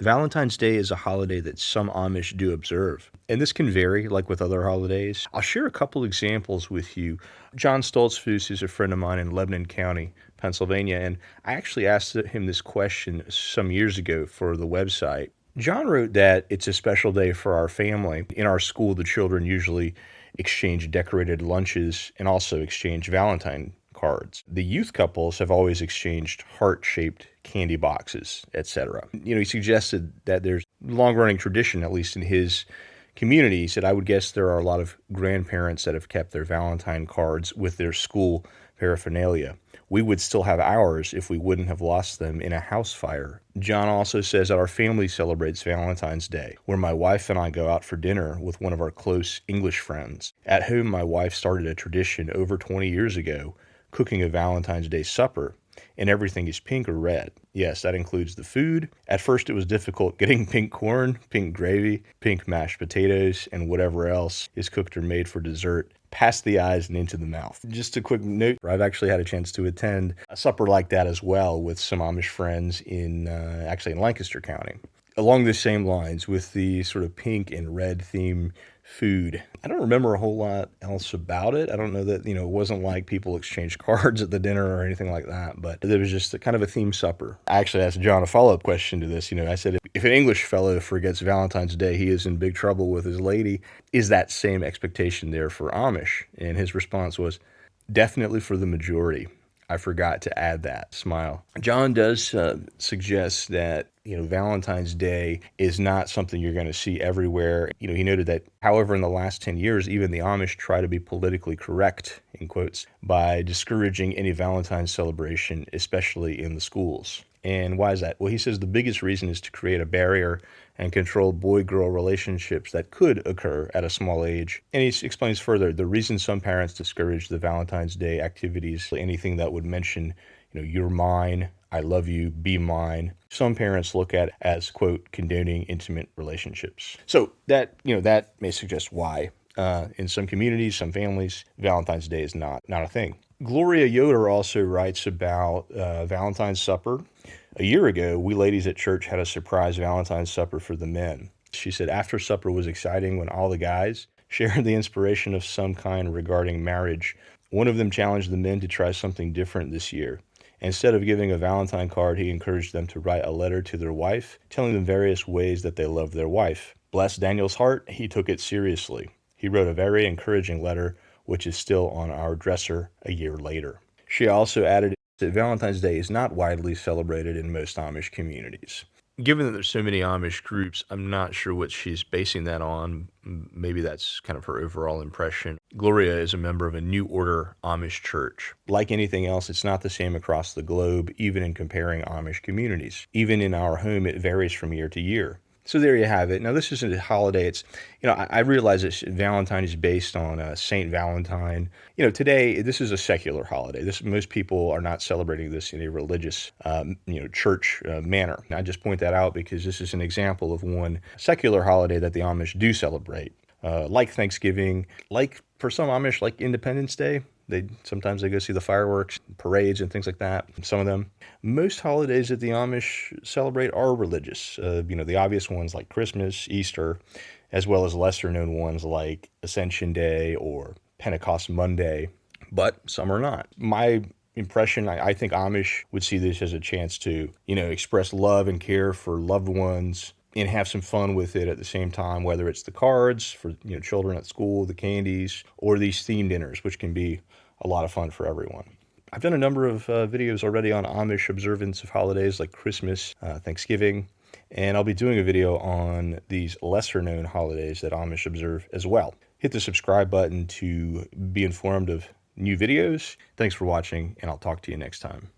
Valentine's Day is a holiday that some Amish do observe, and this can vary like with other holidays. I'll share a couple examples with you. John Stoltzfus is a friend of mine in Lebanon County, Pennsylvania, and I actually asked him this question some years ago for the website. John wrote that it's a special day for our family. In our school, the children usually exchange decorated lunches and also exchange Valentine cards. The youth couples have always exchanged heart-shaped candy boxes, etc. He suggested that there's long-running tradition, at least in his community. He said, I would guess there are a lot of grandparents that have kept their Valentine cards with their school paraphernalia. We would still have ours if we wouldn't have lost them in a house fire. John also says that our family celebrates Valentine's Day, where my wife and I go out for dinner with one of our close English friends. At home, my wife started a tradition over 20 years ago, cooking a Valentine's Day supper, and everything is pink or red. Yes, that includes the food. At first, it was difficult getting pink corn, pink gravy, pink mashed potatoes, and whatever else is cooked or made for dessert past the eyes and into the mouth. Just a quick note, I've actually had a chance to attend a supper like that as well with some Amish friends in Lancaster County. Along the same lines with the sort of pink and red theme food. I don't remember a whole lot else about it. I don't know that, it wasn't like people exchanged cards at the dinner or anything like that, but there was just a kind of a theme supper. I actually asked John a follow-up question to this. I said, if an English fellow forgets Valentine's Day, he is in big trouble with his lady. Is that same expectation there for Amish? And his response was, definitely for the majority. I forgot to add that. Smile. John does suggest that, Valentine's Day is not something you're going to see everywhere. He noted that, however, in the last 10 years, even the Amish try to be politically correct, in quotes, by discouraging any Valentine's celebration, especially in the schools. And why is that? Well, he says the biggest reason is to create a barrier and control boy-girl relationships that could occur at a small age. And he explains further, the reason some parents discourage the Valentine's Day activities, anything that would mention, you're mine, I love you, be mine. Some parents look at as, quote, condoning intimate relationships. So that may suggest why. In some communities, some families, Valentine's Day is not a thing. Gloria Yoder also writes about Valentine's supper. A year ago, we ladies at church had a surprise Valentine's supper for the men. She said after supper was exciting when all the guys shared the inspiration of some kind regarding marriage. One of them challenged the men to try something different this year. Instead of giving a Valentine card, he encouraged them to write a letter to their wife, telling them various ways that they loved their wife. Bless Daniel's heart, he took it seriously. He wrote a very encouraging letter, which is still on our dresser a year later. She also added that Valentine's Day is not widely celebrated in most Amish communities. Given that there's so many Amish groups, I'm not sure what she's basing that on. Maybe that's kind of her overall impression. Gloria is a member of a New Order Amish church. Like anything else, it's not the same across the globe, even in comparing Amish communities. Even in our home, it varies from year to year. So there you have it. Now, this isn't a holiday. It's, I realize that Valentine is based on Saint Valentine. Today, this is a secular holiday. Most people are not celebrating this in a religious, church manner. And I just point that out because this is an example of one secular holiday that the Amish do celebrate. Like Thanksgiving, like for some Amish, like Independence Day. Sometimes they go see the fireworks, parades, and things like that. Some of them. Most holidays that the Amish celebrate are religious. The obvious ones like Christmas, Easter, as well as lesser-known ones like Ascension Day or Pentecost Monday. But some are not. My impression, I think Amish would see this as a chance to, express love and care for loved ones and have some fun with it at the same time, whether it's the cards for children at school, the candies, or these themed dinners, which can be a lot of fun for everyone. I've done a number of videos already on Amish observance of holidays like Christmas, Thanksgiving, and I'll be doing a video on these lesser-known holidays that Amish observe as well. Hit the subscribe button to be informed of new videos. Thanks for watching, and I'll talk to you next time.